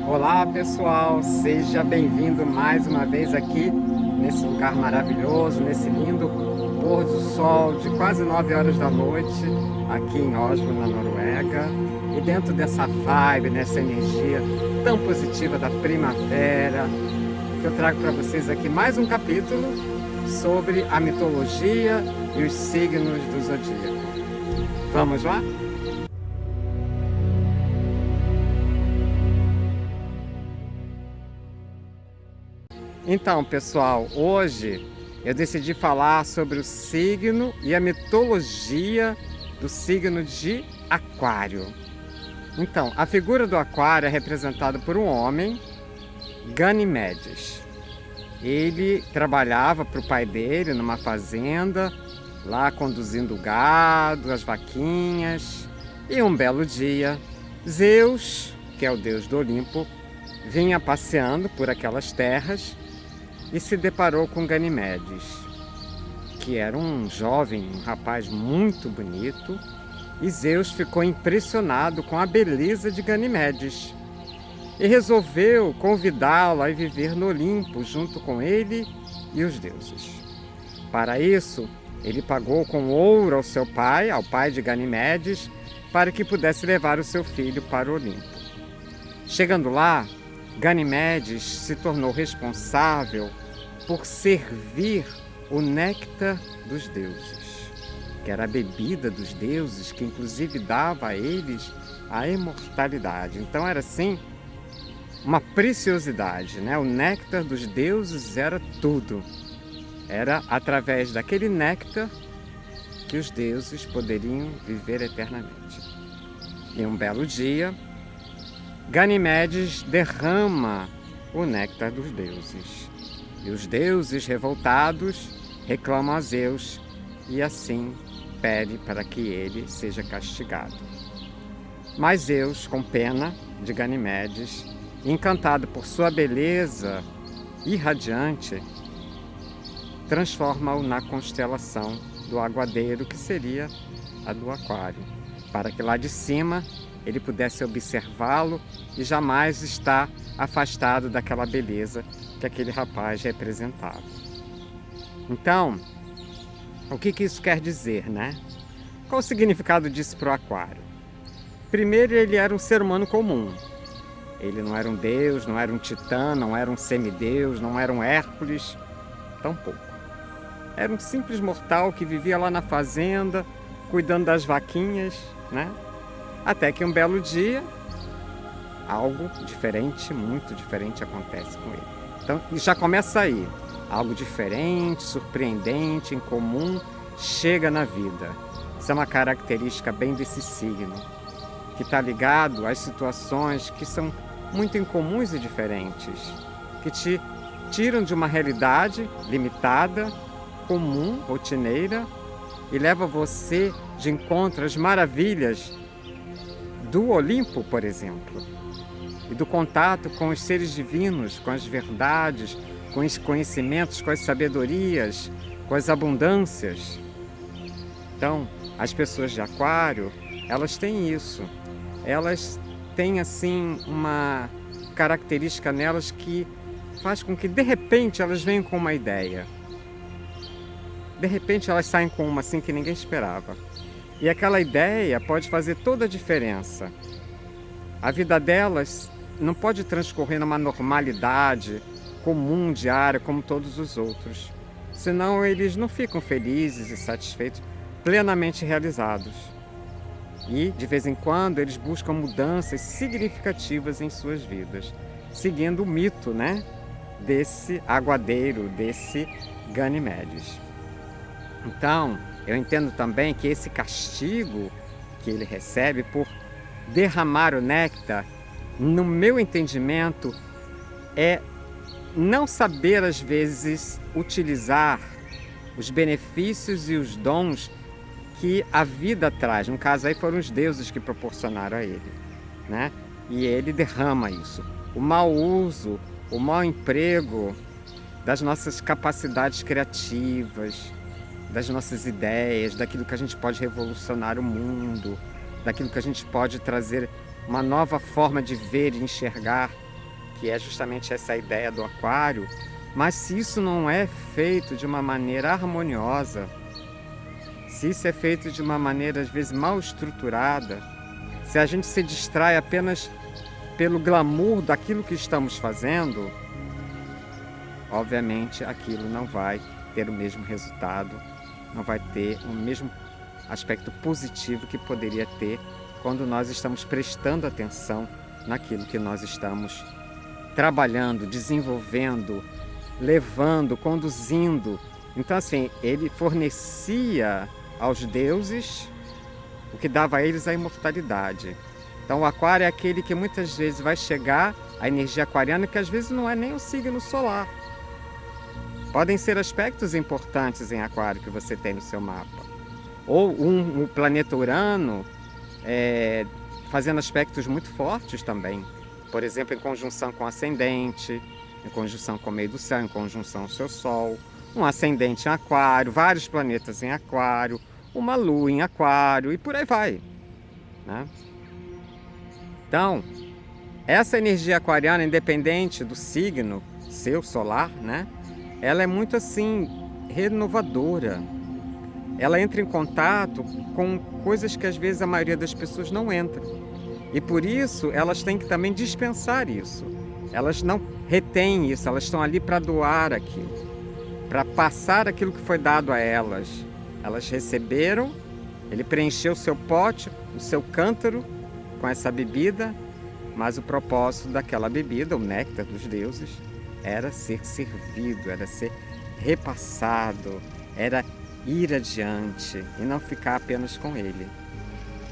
Olá pessoal, seja bem-vindo mais uma vez aqui nesse lugar maravilhoso, nesse lindo pôr do sol de quase 9 horas da noite aqui em Oslo, na Noruega. E dentro dessa vibe, nessa energia tão positiva da primavera, que eu trago para vocês aqui mais um capítulo sobre a mitologia e os signos do zodíaco. Vamos lá? Então, pessoal, hoje eu decidi falar sobre o signo e a mitologia do signo de Aquário. Então, a figura do Aquário é representada por um homem, Ganimedes. Ele trabalhava para o pai dele numa fazenda, lá conduzindo o gado, as vaquinhas. E um belo dia, Zeus, que é o deus do Olimpo, vinha passeando por aquelas terras e se deparou com Ganimedes, que era um jovem, um rapaz muito bonito, e Zeus ficou impressionado com a beleza de Ganimedes e resolveu convidá-lo a viver no Olimpo junto com ele e os deuses. Para isso, ele pagou com ouro ao seu pai, ao pai de Ganimedes, para que pudesse levar o seu filho para o Olimpo. Chegando lá, Ganimedes se tornou responsável por servir o néctar dos deuses, que era a bebida dos deuses, que inclusive dava a eles a imortalidade. Então era assim uma preciosidade, né? O néctar dos deuses era tudo. Era através daquele néctar que os deuses poderiam viver eternamente. E um belo dia, Ganimedes derrama o néctar dos deuses. E os deuses revoltados reclamam a Zeus e assim pede para que ele seja castigado. Mas Zeus, com pena de Ganimedes, encantado por sua beleza irradiante, transforma-o na constelação do Aguadeiro, que seria a do Aquário, para que lá de cima ele pudesse observá-lo e jamais estar afastado daquela beleza que aquele rapaz representava. Então, o que isso quer dizer, né? Qual o significado disso para o Aquário? Primeiro, ele era um ser humano comum. Ele não era um deus, não era um titã, não era um semideus, não era um Hércules, tampouco. Era um simples mortal que vivia lá na fazenda, cuidando das vaquinhas, né? Até que um belo dia, algo diferente, muito diferente acontece com ele. Então, já começa aí. Algo diferente, surpreendente, incomum, chega na vida. Isso é uma característica bem desse signo, que está ligado às situações que são muito incomuns e diferentes, que te tiram de uma realidade limitada, comum, rotineira, e leva você de encontro às maravilhas do Olimpo, por exemplo, e do contato com os seres divinos, com as verdades, com os conhecimentos, com as sabedorias, com as abundâncias. Então, as pessoas de Aquário, elas têm isso. Elas têm, assim, uma característica nelas que faz com que, de repente, elas venham com uma ideia. De repente, elas saem com uma, assim, que ninguém esperava. E aquela ideia pode fazer toda a diferença. A vida delas não pode transcorrer numa normalidade comum, diária, como todos os outros. Senão eles não ficam felizes e satisfeitos, plenamente realizados. E, de vez em quando, eles buscam mudanças significativas em suas vidas, seguindo o mito, né, desse aguadeiro, desse Ganimedes. Então, eu entendo também que esse castigo que ele recebe por derramar o néctar, no meu entendimento, é não saber, às vezes, utilizar os benefícios e os dons que a vida traz. No caso aí foram os deuses que proporcionaram a ele, né? E ele derrama isso. O mau uso, o mau emprego das nossas capacidades criativas, das nossas ideias, daquilo que a gente pode revolucionar o mundo, daquilo que a gente pode trazer uma nova forma de ver e enxergar que é justamente essa ideia do aquário, mas se isso não é feito de uma maneira harmoniosa, se isso é feito de uma maneira às vezes mal estruturada, se a gente se distrai apenas pelo glamour daquilo que estamos fazendo, obviamente aquilo não vai ter o mesmo resultado, não vai ter o mesmo aspecto positivo que poderia ter quando nós estamos prestando atenção naquilo que nós estamos trabalhando, desenvolvendo, levando, conduzindo. Então, assim, ele fornecia aos deuses o que dava a eles a imortalidade. Então, o aquário é aquele que muitas vezes vai chegar, a energia aquariana, que às vezes não é nem o signo solar. Podem ser aspectos importantes em aquário que você tem no seu mapa. Ou o planeta Urano fazendo aspectos muito fortes também. Por exemplo, em conjunção com o ascendente, em conjunção com o meio do céu, em conjunção ao seu Sol. Um ascendente em aquário, vários planetas em aquário, uma lua em aquário e por aí vai, né? Então, essa energia aquariana, independente do signo seu solar, né? Ela é muito assim, renovadora. Ela entra em contato com coisas que às vezes a maioria das pessoas não entra. E por isso elas têm que também dispensar isso. Elas não retêm isso, elas estão ali para doar aquilo, para passar aquilo que foi dado a elas. Elas receberam, ele preencheu o seu pote, o seu cântaro com essa bebida, mas o propósito daquela bebida, o néctar dos deuses, era ser servido, era ser repassado, era ir adiante e não ficar apenas com ele.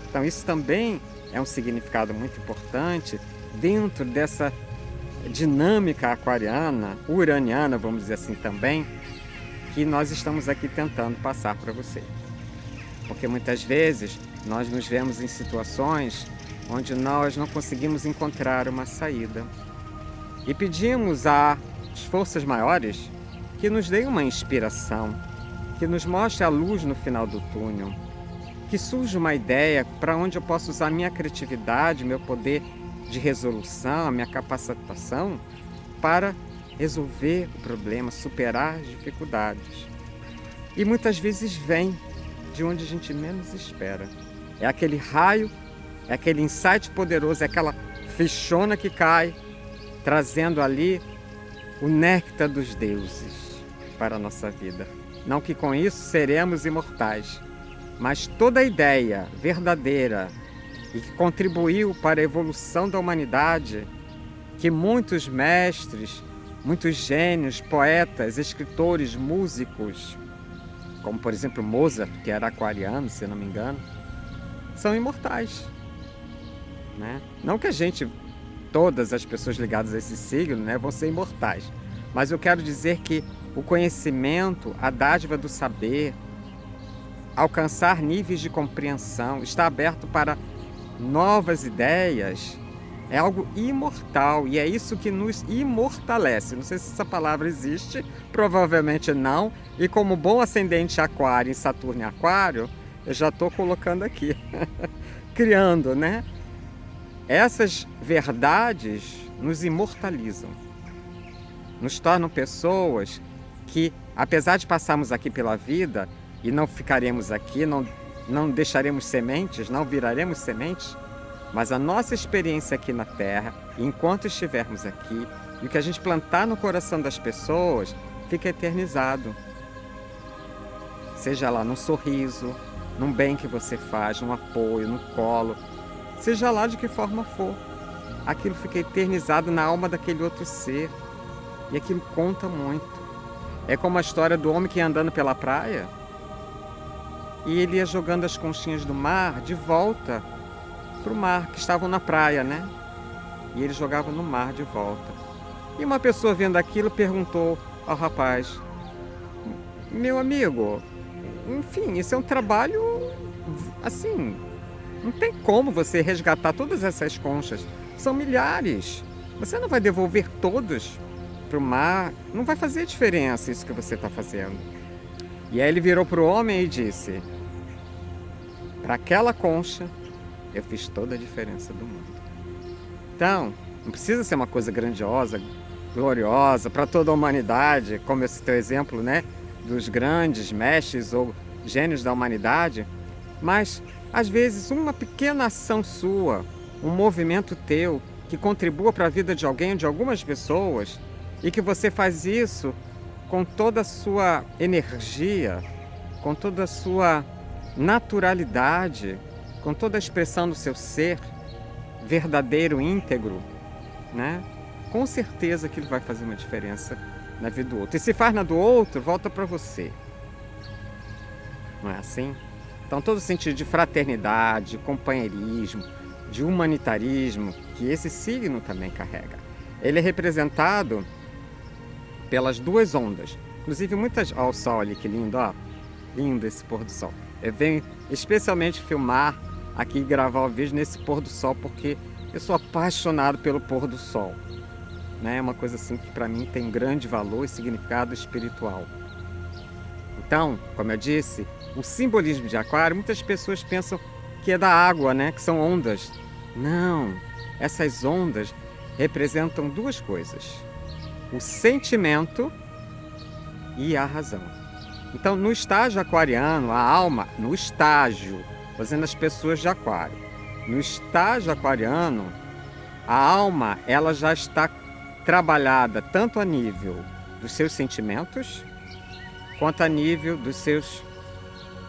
Então isso também é um significado muito importante dentro dessa dinâmica aquariana, uraniana, vamos dizer assim também, que nós estamos aqui tentando passar para você. Porque muitas vezes nós nos vemos em situações onde nós não conseguimos encontrar uma saída. E pedimos às forças maiores que nos deem uma inspiração, que nos mostre a luz no final do túnel, que surja uma ideia para onde eu posso usar minha criatividade, meu poder de resolução, a minha capacitação para resolver o problema, superar as dificuldades. E muitas vezes vem de onde a gente menos espera. É aquele raio, é aquele insight poderoso, é aquela fichona que cai, trazendo ali o néctar dos deuses para a nossa vida. Não que com isso seremos imortais, mas toda a ideia verdadeira e que contribuiu para a evolução da humanidade, que muitos mestres, muitos gênios, poetas, escritores, músicos, como por exemplo Mozart, que era aquariano, se não me engano, são imortais, né? Não que todas as pessoas ligadas a esse signo, né, vão ser imortais, mas eu quero dizer que o conhecimento, a dádiva do saber, alcançar níveis de compreensão, estar aberto para novas ideias, é algo imortal e é isso que nos imortalece. Não sei se essa palavra existe, provavelmente não. E como bom ascendente aquário em Saturno em aquário, eu já estou colocando aqui, criando, né? Essas verdades nos imortalizam, nos tornam pessoas que, apesar de passarmos aqui pela vida e não ficaremos aqui, não deixaremos sementes, não viraremos sementes, mas a nossa experiência aqui na Terra, enquanto estivermos aqui, e o que a gente plantar no coração das pessoas, fica eternizado. Seja lá num sorriso, num bem que você faz, num apoio, num colo, seja lá de que forma for, aquilo fica eternizado na alma daquele outro ser, e aquilo conta muito. É como a história do homem que ia andando pela praia, e ele ia jogando as conchinhas do mar de volta para o mar, que estavam na praia, né? E ele jogava no mar de volta. E uma pessoa vendo aquilo perguntou ao rapaz: meu amigo, enfim, isso é um trabalho assim, não tem como você resgatar todas essas conchas, são milhares, você não vai devolver todos para o mar, não vai fazer diferença isso que você está fazendo. E aí ele virou para o homem e disse: para aquela concha eu fiz toda a diferença do mundo. Então, Não precisa ser uma coisa grandiosa, gloriosa para toda a humanidade, como esse teu exemplo, né, dos grandes mestres ou gênios da humanidade, mas às vezes uma pequena ação sua, um movimento teu que contribua para a vida de alguém, de algumas pessoas, e que você faz isso com toda a sua energia, com toda a sua naturalidade, com toda a expressão do seu ser verdadeiro, íntegro, né? Com certeza aquilo vai fazer uma diferença na vida do outro. E se faz na do outro, volta para você. Não é assim? Então todo o sentido de fraternidade, de companheirismo, de humanitarismo, que esse signo também carrega. Ele é representado pelas duas ondas. Inclusive muitas... Olha o sol ali, que lindo, ó. Lindo esse pôr do sol. Eu venho especialmente filmar aqui e gravar o vídeo nesse pôr do sol, porque eu sou apaixonado pelo pôr do sol. É uma coisa assim que para mim tem grande valor e significado espiritual. Então, como eu disse, o simbolismo de Aquário, muitas pessoas pensam que é da água, né? Que são ondas. Não, essas ondas representam duas coisas: o sentimento e a razão. Então, no estágio aquariano, a alma, no estágio, fazendo as pessoas de Aquário, no estágio aquariano, a alma ela já está trabalhada tanto a nível dos seus sentimentos quanto a nível dos seus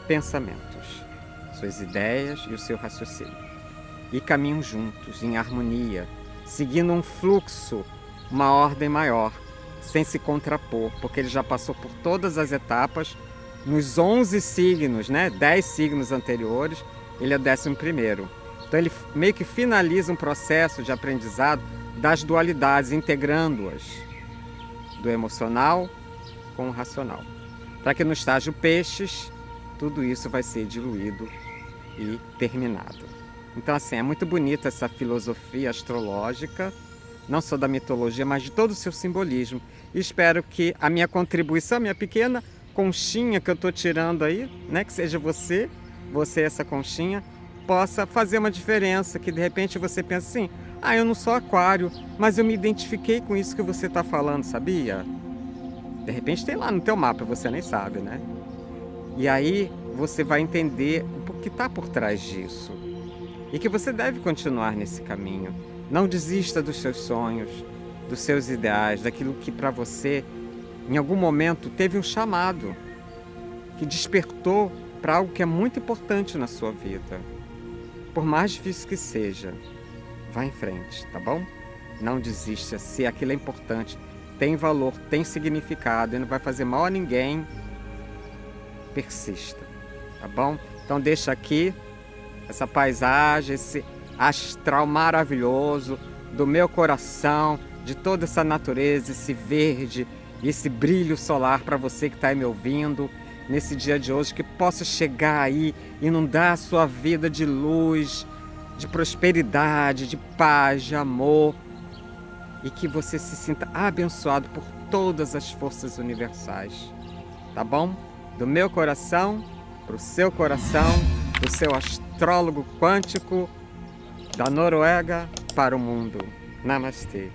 pensamentos, suas ideias e o seu raciocínio. E caminham juntos, em harmonia, seguindo um fluxo, uma ordem maior, sem se contrapor, porque ele já passou por todas as etapas. Nos 11 signos, né, 10 signos anteriores, ele é o 11º. Então ele meio que finaliza um processo de aprendizado das dualidades, integrando-as do emocional com o racional. Para que no estágio peixes, tudo isso vai ser diluído e terminado. Então assim, é muito bonita essa filosofia astrológica, não só da mitologia, mas de todo o seu simbolismo. E espero que a minha contribuição, a minha pequena conchinha que eu estou tirando aí, né, que seja você essa conchinha, possa fazer uma diferença, que de repente você pensa assim, eu não sou aquário, mas eu me identifiquei com isso que você está falando, sabia? De repente tem lá no teu mapa, você nem sabe, né? E aí você vai entender o que está por trás disso. E que você deve continuar nesse caminho. Não desista dos seus sonhos, dos seus ideais, daquilo que para você, em algum momento, teve um chamado, que despertou para algo que é muito importante na sua vida. Por mais difícil que seja, vá em frente, tá bom? Não desista, se aquilo é importante, tem valor, tem significado e não vai fazer mal a ninguém, persista, tá bom? Então deixa aqui essa paisagem, esse astral maravilhoso do meu coração, de toda essa natureza, esse verde, esse brilho solar para você que está aí me ouvindo nesse dia de hoje, que possa chegar aí, inundar a sua vida de luz, de prosperidade, de paz, de amor, e que você se sinta abençoado por todas as forças universais, tá bom? Do meu coração para o seu coração, do seu astrólogo quântico da Noruega para o mundo. Namastê.